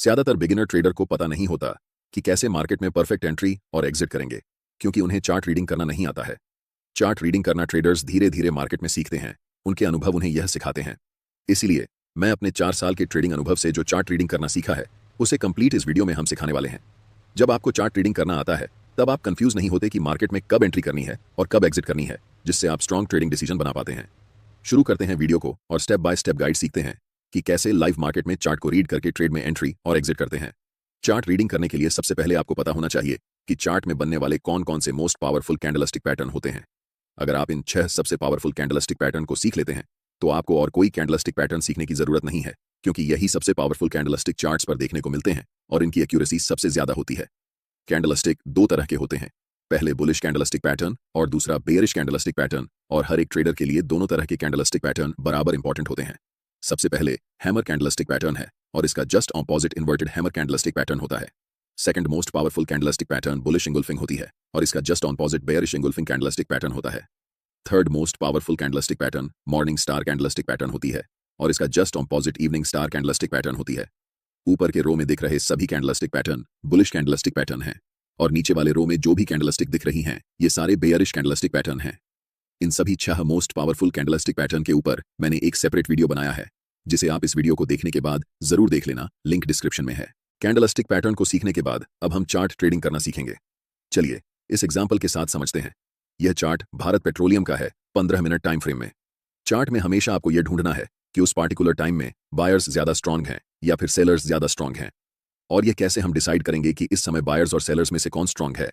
ज्यादातर beginner trader को पता नहीं होता कि कैसे मार्केट में परफेक्ट एंट्री और एग्जिट करेंगे, क्योंकि उन्हें चार्ट रीडिंग करना नहीं आता है। चार्ट रीडिंग करना ट्रेडर्स धीरे धीरे मार्केट में सीखते हैं, उनके अनुभव उन्हें यह सिखाते हैं। इसीलिए मैं अपने 4 साल के ट्रेडिंग अनुभव से जो चार्ट रीडिंग करना सीखा है उसे कंप्लीट इस वीडियो में हम सिखाने वाले हैं। जब आपको चार्ट रीडिंग करना आता है तब आप कंफ्यूज नहीं होते कि मार्केट में कब एंट्री करनी है और कब एग्जिट करनी है, जिससे आप स्ट्रॉन्ग ट्रेडिंग डिसीजन बना पाते हैं। शुरू करते हैं वीडियो को और स्टेप बाय स्टेप गाइड सीखते हैं कि कैसे लाइव मार्केट में चार्ट को रीड करके ट्रेड में एंट्री और एग्जिट करते हैं। चार्ट रीडिंग करने के लिए सबसे पहले आपको पता होना चाहिए कि चार्ट में बनने वाले कौन कौन से मोस्ट पावरफुल कैंडलस्टिक पैटर्न होते हैं। अगर आप इन 6 सबसे पावरफुल कैंडलस्टिक पैटर्न को सीख लेते हैं तो आपको और कोई कैंडलस्टिक पैटर्न सीखने की जरूरत नहीं है, क्योंकि यही सबसे पावरफुल कैंडलस्टिक चार्ट्स पर देखने को मिलते हैं और इनकी एक्यूरेसी सबसे ज्यादा होती है। कैंडलस्टिक 2 तरह के होते हैं, पहले बुलिश कैंडलस्टिक पैटर्न और दूसरा बेयरिश कैंडलस्टिक पैटर्न, और हर एक ट्रेडर के लिए दोनों तरह के कैंडलस्टिक पैटर्न बराबर इंपॉर्टेंट होते हैं। सबसे पहले हैमर कैंडलस्टिक पैटर्न है और इसका just opposite inverted hammer candlestick pattern होता है। Second most powerful candlestick pattern bullish engulfing होती है और इसका just opposite bearish engulfing candlestick pattern होता है। Third most powerful candlestick pattern morning star candlestick pattern होती है और इसका just opposite evening star candlestick pattern होती है। ऊपर के रो में दिख रहे सभी candlestick pattern bullish candlestick pattern हैं और नीचे वाले रो में जो भी कैंडलस्टिक दिख रही हैं ये सारे बेयरिश कैंडलस्टिक पैटर्न हैं। इन सभी 6 मोस्ट पावरफुल कैंडलस्टिक पैटर्न के ऊपर मैंने एक सेपरेट वीडियो बनाया है, जिसे आप इस वीडियो को देखने के बाद जरूर देख लेना, लिंक डिस्क्रिप्शन में है। कैंडलस्टिक पैटर्न को सीखने के बाद अब हम चार्ट ट्रेडिंग करना सीखेंगे। चलिए इस एग्जाम्पल के साथ समझते हैं। यह चार्ट भारत पेट्रोलियम का है 15 मिनट टाइम फ्रेम में। चार्ट में हमेशा आपको यह ढूंढना है कि उस पार्टिकुलर टाइम में बायर्स ज्यादा स्ट्रांग हैं या फिर सेलर्स ज्यादा स्ट्रांग हैं। और यह कैसे हम डिसाइड करेंगे कि इस समय बायर्स और सेलर्स में से कौन स्ट्रांग है?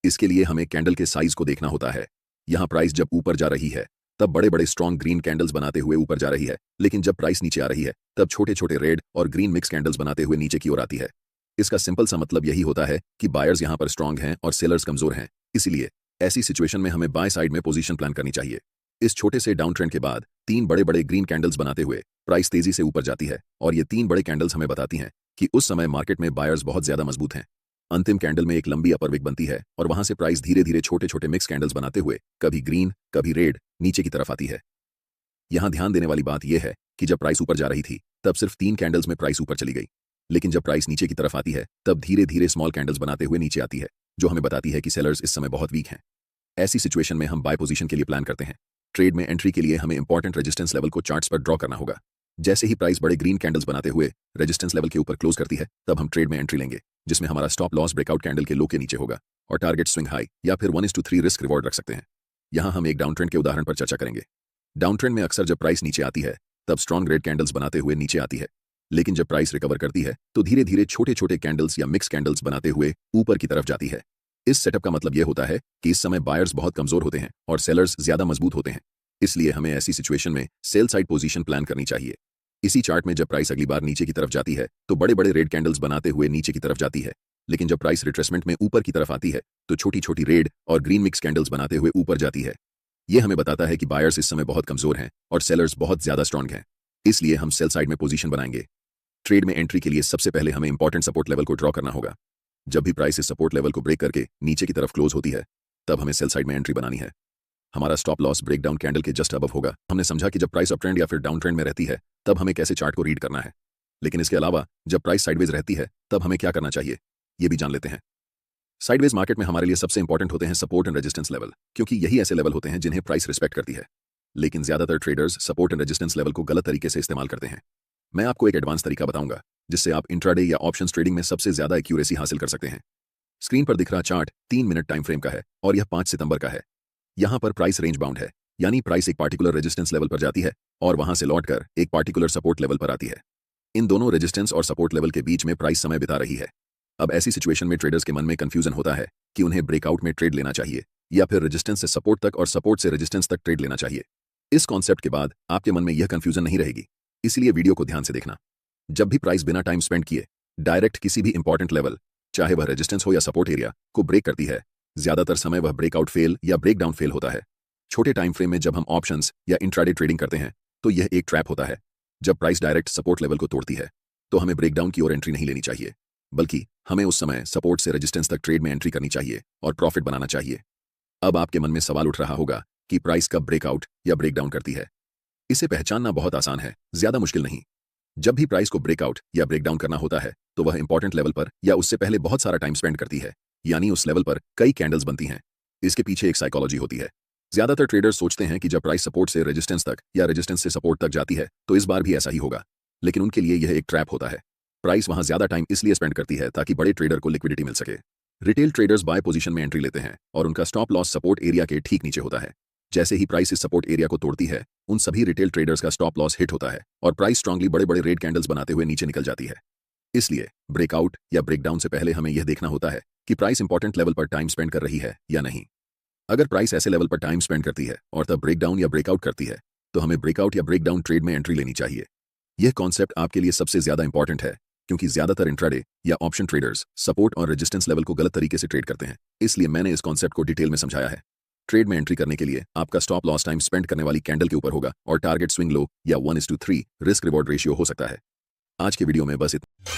इसके लिए हमें कैंडल के साइज को देखना होता है। यहां प्राइस जब ऊपर जा रही है तब बड़े बड़े स्ट्रांग ग्रीन कैंडल्स बनाते हुए ऊपर जा रही है, लेकिन जब प्राइस नीचे आ रही है तब छोटे छोटे रेड और ग्रीन मिक्स कैंडल्स बनाते हुए नीचे की ओर आती है। इसका सिंपल सा मतलब यही होता है कि बायर्स यहां पर स्ट्रांग हैं और सेलर्स कमजोर हैं। इसीलिए ऐसी सिचुएशन में हमें बाय साइड में पोजीशन प्लान करनी चाहिए। इस छोटे से डाउन ट्रेंड के बाद 3 बड़े बड़े ग्रीन कैंडल्स बनाते हुए प्राइस तेजी से ऊपर जाती है और ये 3 बड़े कैंडल्स हमें बताती हैं कि उस समय मार्केट में बायर्स बहुत ज्यादा मजबूत हैं। अंतिम कैंडल में एक लंबी अपर विक बनती है और वहां से प्राइस धीरे धीरे छोटे छोटे मिक्स कैंडल्स बनाते हुए कभी ग्रीन कभी रेड नीचे की तरफ आती है। यहां ध्यान देने वाली बात यह है कि जब प्राइस ऊपर जा रही थी तब सिर्फ 3 कैंडल्स में प्राइस ऊपर चली गई, लेकिन जब प्राइस नीचे की तरफ आती है तब धीरे धीरे स्मॉल कैंडल्स बनाते हुए नीचे आती है, जो हमें बताती है कि सेलर्स इस समय बहुत वीक हैं। ऐसी सिचुएशन में हम बाय पोजीशन के लिए प्लान करते हैं। ट्रेड में एंट्री के लिए हमें इंपॉर्टेंट रेजिस्टेंस लेवल को चार्ट्स पर ड्रॉ करना होगा। जैसे ही प्राइस बड़े ग्रीन कैंडल्स बनाते हुए रेजिस्टेंस लेवल के ऊपर क्लोज करती है तब हम ट्रेड में एंट्री लेंगे, जिसमें हमारा स्टॉप लॉस ब्रेकआउट कैंडल के लो के नीचे होगा और टारगेट स्विंग हाई या फिर 1:3 रिस्क रिवॉर्ड रख सकते हैं। यहां हम एक डाउन ट्रेंड के उदाहरण पर चर्चा करेंगे। डाउन ट्रेंड में अक्सर जब प्राइस नीचे आती है तब स्ट्रॉन्ग रेड कैंडल्स बनाते हुए नीचे आती है, लेकिन जब प्राइस रिकवर करती है तो धीरे धीरे छोटे छोटे कैंडल्स या मिक्स कैंडल्स बनाते हुए ऊपर की तरफ जाती है। इस सेटअप का मतलब यह होता है कि इस समय बायर्स बहुत कमजोर होते हैं और सेलर्स ज्यादा मजबूत होते हैं। इसलिए हमें ऐसी सिचुएशन में सेल साइड पोजीशन प्लान करनी चाहिए। इसी चार्ट में जब प्राइस अगली बार नीचे की तरफ जाती है तो बड़े बड़े रेड कैंडल्स बनाते हुए नीचे की तरफ जाती है, लेकिन जब प्राइस रिट्रेसमेंट में ऊपर की तरफ आती है तो छोटी छोटी रेड और ग्रीन मिक्स कैंडल्स बनाते हुए ऊपर जाती है। यह हमें बताता है कि बायर्स इस समय बहुत कमजोर हैं और सेलर्स बहुत ज्यादा स्ट्रांग हैं। इसलिए हम सेल साइड में पोजीशन बनाएंगे। ट्रेड में एंट्री के लिए सबसे पहले हमें इंपॉर्टेंट सपोर्ट लेवल को ड्रॉ करना होगा। जब भी प्राइस इस सपोर्ट लेवल को ब्रेक करके नीचे की तरफ क्लोज होती है तब हमें सेल साइड में एंट्री बनानी है। हमारा स्टॉप लॉस ब्रेकडाउन कैंडल के जस्ट अबव होगा। हमने समझा कि जब प्राइस अप ट्रेंड या फिर डाउन ट्रेंड में रहती है तब हमें कैसे चार्ट को रीड करना है, लेकिन इसके अलावा जब प्राइस साइडवेज रहती है तब हमें क्या करना चाहिए ये भी जान लेते हैं। साइडवेज मार्केट में हमारे लिए सबसे इंपॉर्टेंट होते हैं सपोर्ट एंड रेजिस्टेंस लेवल, क्योंकि यही ऐसे लेवल होते हैं जिन्हें प्राइस रिस्पेक्ट करती है। लेकिन ज्यादातर traders support and resistance level को गलत तरीके से इस्तेमाल करते हैं। मैं आपको एक एडवांस तरीका बताऊंगा जिससे आप इंट्राडे या ऑप्शंस ट्रेडिंग में सबसे ज्यादा एक्यूरेसी हासिल कर सकते हैं। स्क्रीन पर दिख रहा चार्ट 3 मिनट टाइम फ्रेम का है और यह 5 सितंबर का है। यहां पर प्राइस रेंज बाउंड है, यानी प्राइस एक पार्टिकुलर रेजिस्टेंस लेवल पर जाती है और वहां से लौटकर एक पार्टिकुलर सपोर्ट लेवल पर आती है। इन दोनों रेजिस्टेंस और सपोर्ट लेवल के बीच में प्राइस समय बिता रही है। अब ऐसी सिचुएशन में ट्रेडर्स के मन में कंफ्यूजन होता है कि उन्हें ब्रेकआउट में ट्रेड लेना चाहिए या फिर रेजिस्टेंस से सपोर्ट तक और सपोर्ट से रेजिस्टेंस तक ट्रेड लेना चाहिए। इस कॉन्सेप्ट के बाद आपके मन में यह कंफ्यूजन नहीं रहेगी, इसलिए वीडियो को ध्यान से देखना। जब भी प्राइस बिना टाइम स्पेंड किए डायरेक्ट किसी भी इंपॉर्टेंट लेवल, चाहे वह रेजिस्टेंस हो या सपोर्ट एरिया, को ब्रेक करती है, ज्यादातर समय वह ब्रेकआउट फेल या ब्रेकडाउन फेल होता है। छोटे टाइम फ्रेम में जब हम ऑप्शंस या इंट्राडे ट्रेडिंग करते हैं तो यह एक ट्रैप होता है। जब प्राइस डायरेक्ट सपोर्ट लेवल को तोड़ती है तो हमें ब्रेकडाउन की ओर एंट्री नहीं लेनी चाहिए, बल्कि हमें उस समय सपोर्ट से रेजिस्टेंस तक ट्रेड में एंट्री करनी चाहिए और प्रॉफिट बनाना चाहिए। अब आपके मन में सवाल उठ रहा होगा कि प्राइस कब ब्रेकआउट या ब्रेकडाउन करती है। इसे पहचानना बहुत आसान है, ज्यादा मुश्किल नहीं। जब भी प्राइस को ब्रेकआउट या ब्रेकडाउन करना होता है तो वह इंपॉर्टेंट लेवल पर या उससे पहले बहुत सारा टाइम स्पेंड करती है, यानी उस लेवल पर कई कैंडल्स बनती हैं। इसके पीछे एक साइकोलॉजी होती है। ज्यादातर ट्रेडर्स सोचते हैं कि जब प्राइस सपोर्ट से रेजिस्टेंस तक या रेजिस्टेंस से सपोर्ट तक जाती है तो इस बार भी ऐसा ही होगा, लेकिन उनके लिए यह एक ट्रैप होता है। प्राइस वहां ज्यादा टाइम इसलिए स्पेंड करती है ताकि बड़े ट्रेडर को लिक्विडिटी मिल सके। रिटेल ट्रेडर्स बाय पोजीशन में एंट्री लेते हैं और उनका स्टॉप लॉस सपोर्ट एरिया के ठीक नीचे होता है। जैसे ही प्राइस इस सपोर्ट एरिया को तोड़ती है, उन सभी रिटेल ट्रेडर्स का स्टॉप लॉस हिट होता है और प्राइस स्ट्रांगली बड़े बड़े रेड कैंडल्स बनाते हुए नीचे निकल जाती है। इसलिए ब्रेकआउट या ब्रेकडाउन से पहले हमें यह देखना होता है कि प्राइस इंपॉर्टेंट लेवल पर टाइम स्पेंड कर रही है या नहीं। अगर प्राइस ऐसे लेवल पर टाइम स्पेंड करती है और तब ब्रेकडाउन या ब्रेकआउट करती है तो हमें ब्रेकआउट या ब्रेकडाउन ट्रेड में एंट्री लेनी चाहिए। यह कॉन्सेप्ट आपके लिए सबसे ज्यादा इंपॉर्टेंट है क्योंकि ज्यादातर इंट्राडे या ऑप्शन ट्रेडर्स सपोर्ट और रेजिस्टेंस लेवल को गलत तरीके से ट्रेड करते हैं, इसलिए मैंने इस कॉन्सेप्ट को डिटेल में समझाया है। ट्रेड में एंट्री करने के लिए आपका स्टॉप लॉस टाइम स्पेंड करने वाली कैंडल के ऊपर होगा और टारगेट स्विंग लो या 1:3 रिस्क रिवॉर्ड रेशियो हो सकता है। आज के वीडियो में बस इतना।